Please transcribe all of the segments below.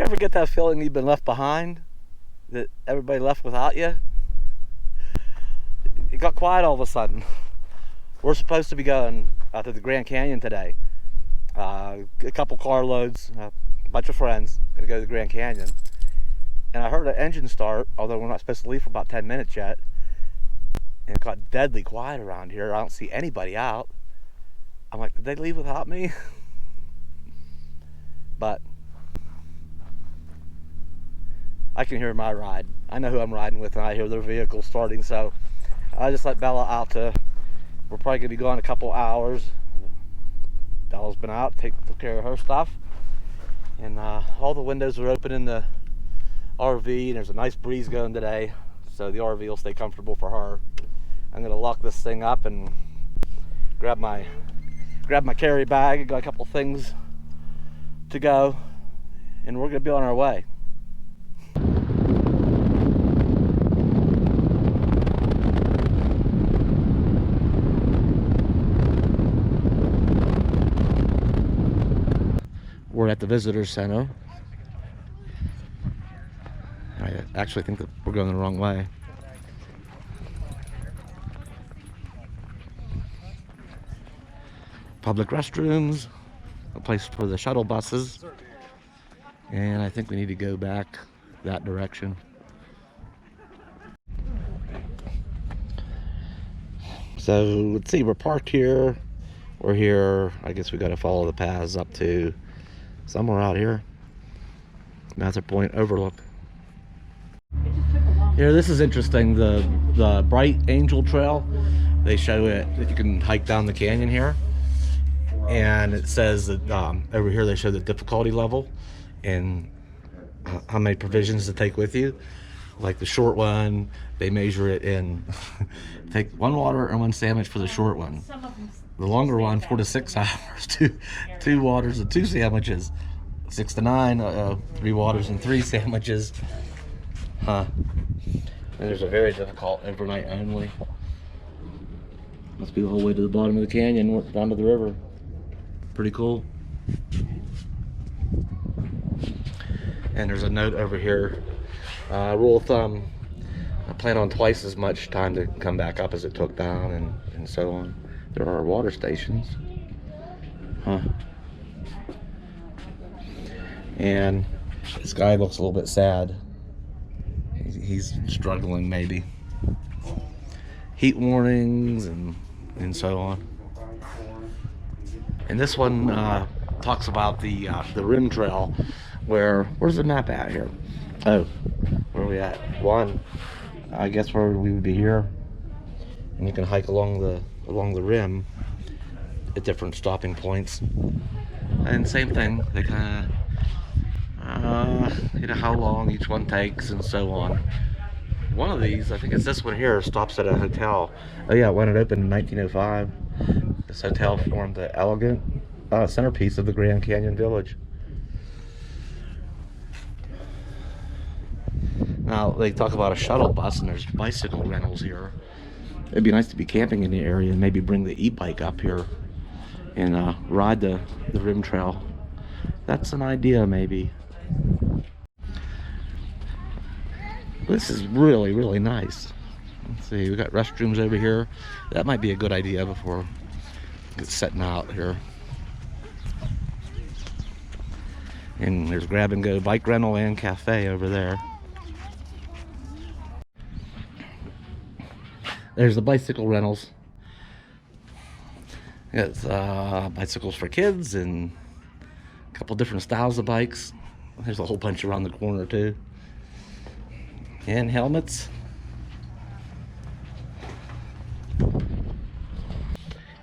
ever get that feeling you've been left behind? That everybody left without you? It got quiet all of a sudden. We're supposed to be going to the Grand Canyon today. A couple carloads, a bunch of friends, gonna go to the Grand Canyon. And I heard an engine start, although we're not supposed to leave for about 10 minutes yet. And it got deadly quiet around here. I don't see anybody out. I'm like, did they leave without me? But I can hear my ride. I know who I'm riding with, and I hear their vehicle starting, so I just let Bella out to, we're probably gonna be gone a couple hours. Bella's been out, took care of her stuff. And all the windows are open in the RV, and there's a nice breeze going today, so the RV will stay comfortable for her. I'm gonna lock this thing up and grab my carry bag. I got a couple things to go, and we're gonna be on our way. We're at the visitor center. I actually think that we're going the wrong way. Public restrooms, a place for the shuttle buses, and I think we need to go back that direction. So let's see, we're parked here. We're here. I guess we got to follow the paths up to somewhere out here. Mather Point Overlook. Here, this is interesting. The Bright Angel Trail. They show it that you can hike down the canyon here, and it says that over here they show the difficulty level and how many provisions to take with you. Like the short one, they measure it in take 1 water and 1 sandwich for the short one. The longer one, 4 to 6 hours, two waters and 2 sandwiches. 6 to 9, 3 waters and 3 sandwiches. Huh. And there's a very difficult overnight only. Must be the whole way to the bottom of the canyon, down to the river. Pretty cool. And there's a note over here. Rule of thumb, I plan on twice as much time to come back up as it took down, and so on. There are water stations. Huh. And this guy looks a little bit sad. He's struggling, maybe. Heat warnings and so on. And this one talks about the rim trail. Where's the map at here? Oh, where are we at? 1. I guess where we would be here. And you can hike along the rim at different stopping points. And same thing, they kind of you know how long each one takes and so on. One of these, I think it's this one here, stops at a hotel. Oh yeah, when it opened in 1905, this hotel formed the elegant centerpiece of the Grand Canyon Village. Now they talk about a shuttle bus, and there's bicycle rentals here. It'd be nice to be camping in the area and maybe bring the e-bike up here and ride the rim trail. That's an idea, maybe. This is really, really nice. Let's see, we got restrooms over here. That might be a good idea before it's setting out here. And there's grab and go bike rental and cafe over there. There's the bicycle rentals. It's bicycles for kids and a couple different styles of bikes. There's a whole bunch around the corner too. And helmets.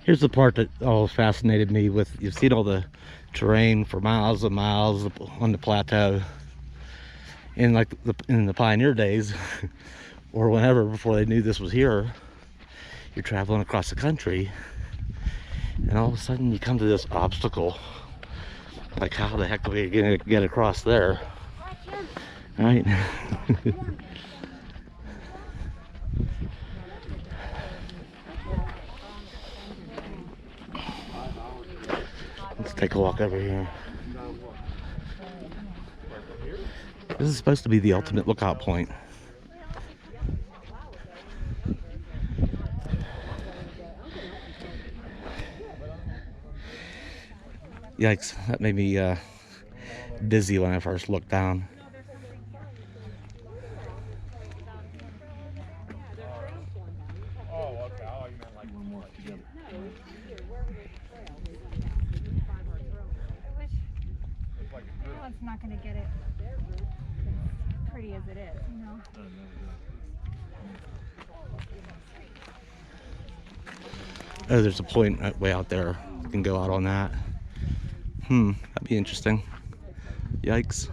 Here's the part that always fascinated me with, you've seen all the terrain for miles and miles on the plateau. In like in the pioneer days, or whenever before they knew this was here, you're traveling across the country, and all of a sudden you come to this obstacle. Like, how the heck are we gonna get across there? Right? Let's take a walk over here. This is supposed to be the ultimate lookout point. Yikes, that made me dizzy when I first looked down. It's not going to get it as pretty as it is, you know. Oh, there's a point way out there. You can go out on that. That'd be interesting. Yikes.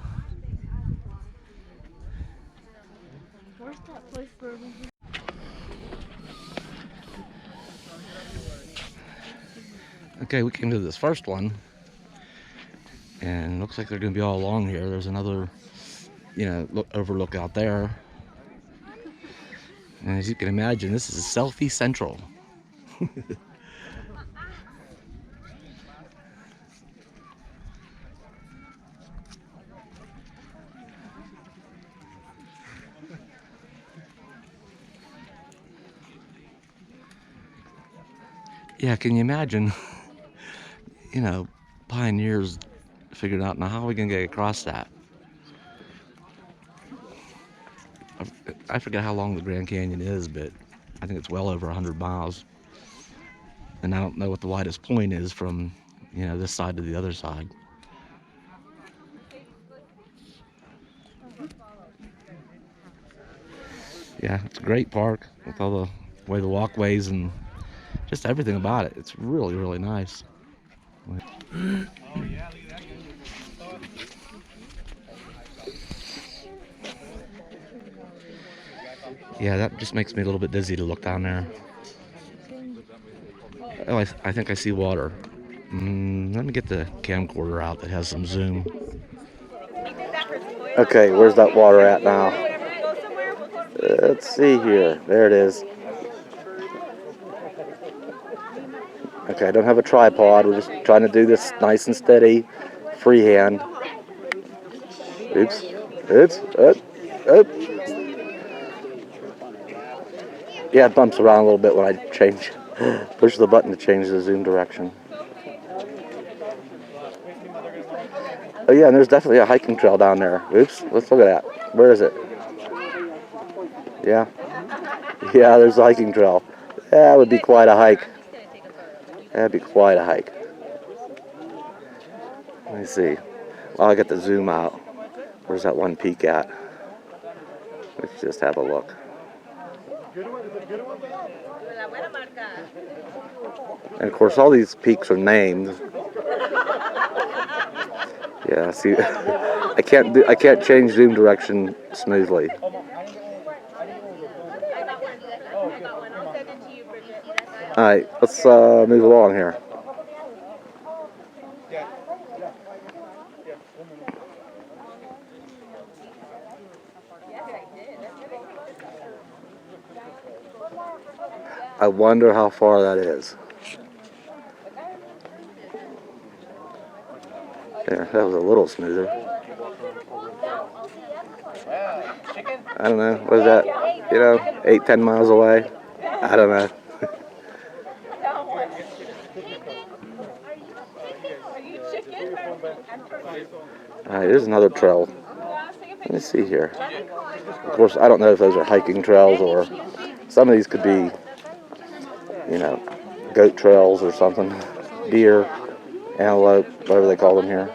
Where's that place for Okay, we came to this first one, and it looks like they're going to be all along here. There's another, overlook out there. And as you can imagine, this is selfie central. Yeah, can you imagine? Pioneers figured out, now how are we going to get across that? I forget how long the Grand Canyon is, but I think it's well over 100 miles. And I don't know what the widest point is from, this side to the other side. Yeah, it's a great park with all the way the walkways and just everything about it. It's really, really nice. Yeah, that just makes me a little bit dizzy to look down there. Oh, I think I see water. Let me get the camcorder out that has some zoom. Okay, where's that water at now? Let's see here. There it is. Okay, I don't have a tripod. We're just trying to do this nice and steady, freehand. Oops. Up. Yeah, it bumps around a little bit when I change. Push the button to change the zoom direction. Oh yeah, and there's definitely a hiking trail down there. Oops, let's look at that. Where is it? Yeah, there's a hiking trail. That would be quite a hike. That'd be quite a hike. Let me see. Well, I got the zoom out. Where's that one peak at? Let's just have a look. And of course, all these peaks are named. Yeah, see, I can't change zoom direction smoothly. All right, let's move along here. I wonder how far that is. There, that was a little smoother. I don't know, what is that? 8-10 miles away? I don't know. Alright, here's another trail. Let me see here. Of course, I don't know if those are hiking trails or some of these could be, goat trails or something. Deer, antelope, whatever they call them here.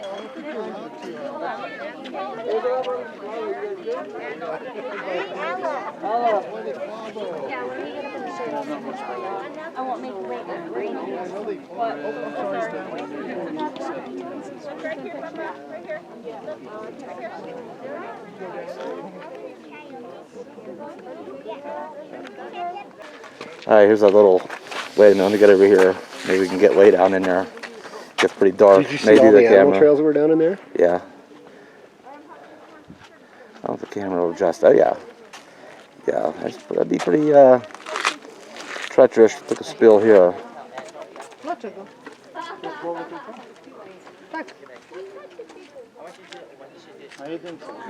Alright, here's a little, wait a minute, let me get over here. Maybe we can get way down in there. It gets pretty dark. Did you see Maybe all the the animal camera trails that were down in there? Yeah. I don't know if the camera will adjust. Oh yeah. Yeah, that'd be pretty treacherous. Took a spill here.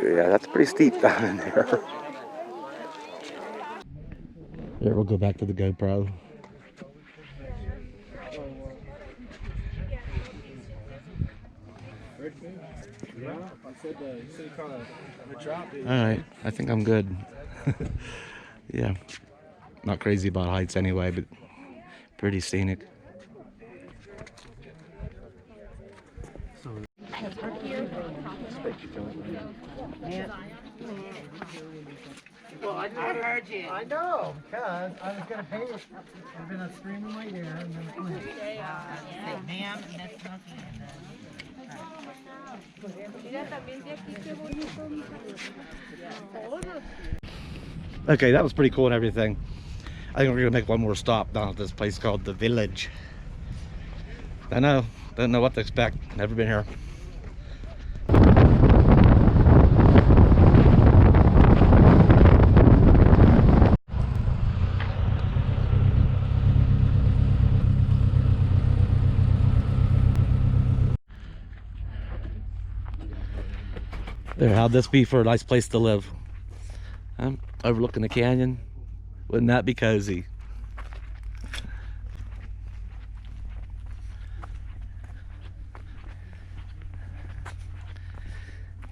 Yeah, that's pretty steep down in there. There, we'll go back to the GoPro. Alright, I think I'm good. Yeah, not crazy about heights anyway, but pretty scenic. Well, I heard you. I know, because I was going to pay it. I've been screaming my ear. And then, ma'am, that's nothing. Okay, that was pretty cool and everything. I think we're gonna make one more stop down at this place called The Village. I know, don't know what to expect. Never been here. There, how'd this be for a nice place to live? Overlooking the canyon. Wouldn't that be cozy?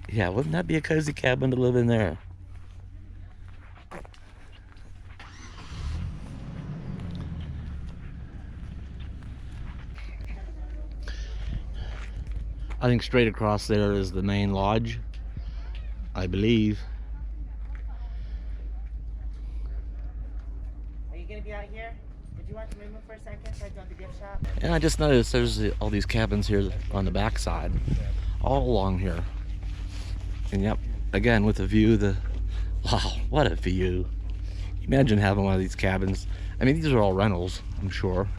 Yeah, wouldn't that be a cozy cabin to live in there? I think straight across there is the main lodge, I believe. Are you going to be out here? Would you want to move for a second so I go to the gift shop? And I just noticed there's all these cabins here on the backside, all along here. And yep, again with a view, wow, what a view. Imagine having one of these cabins. I mean, these are all rentals, I'm sure.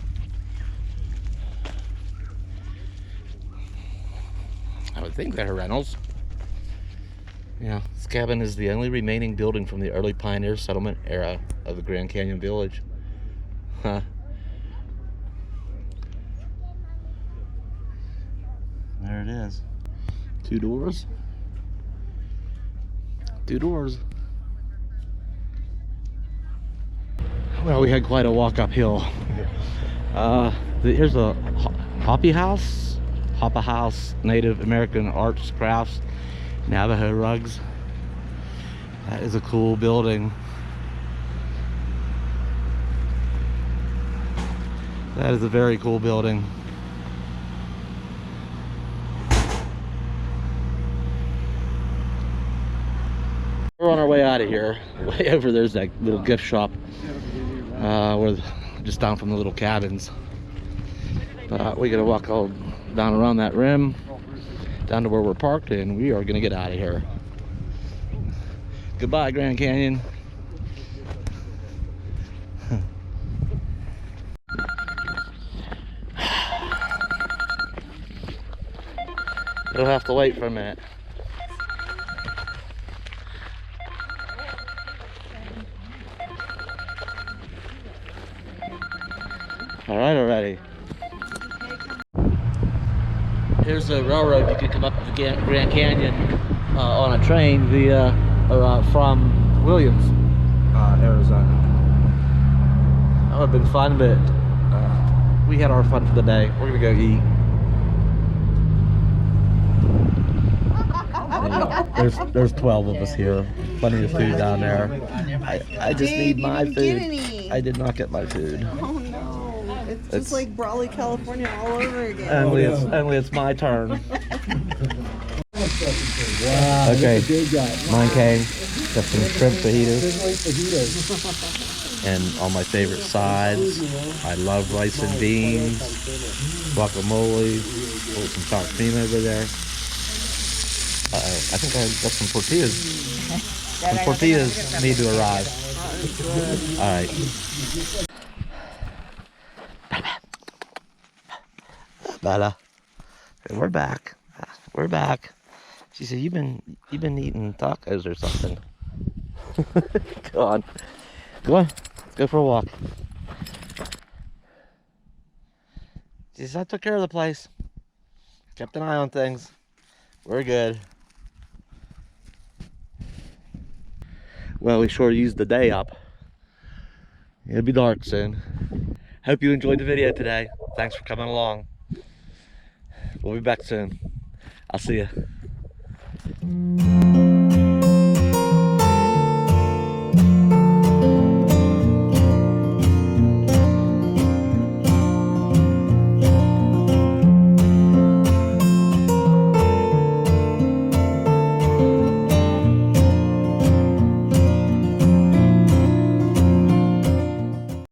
I would think they're rentals. Yeah, this cabin is the only remaining building from the early pioneer settlement era of the Grand Canyon Village. Huh. There it is. 2 doors. 2 doors. Well, we had quite a walk uphill. Here's a Hoppy House. Hoppa House, Native American Arts, Crafts, Navajo Rugs. That is a cool building. That is a very cool building. We're on our way out of here. Way over there's that little gift shop. We're just down from the little cabins. But we gotta walk all down around that rim, down to where we're parked, and we are gonna get out of here. Goodbye, Grand Canyon. You'll have to wait for a minute. All right, already. Here's the railroad. You can come up to the Grand Canyon on a train via from Williams, Arizona. That would have been fun, but we had our fun for the day. We're gonna go eat. And there's 12 of us here. Plenty of food down there. I just need my food. I did not get my food. Oh no. It's just like Brawley, California all over again. Only it's my turn. Wow, okay, mine came. Got some shrimp fajitas. And all my favorite sides. I love rice and beans, guacamole, some sour cream over there. I think I got some tortillas. Some tortillas need to arrive. All right. Bella, we're back. We're back. She said, "You've been eating tacos or something." Go on. Let's go for a walk. She said, "I took care of the place. Kept an eye on things. We're good. Well, we sure used the day up. It'll be dark soon. Hope you enjoyed the video today. Thanks for coming along. We'll be back soon. I'll see you.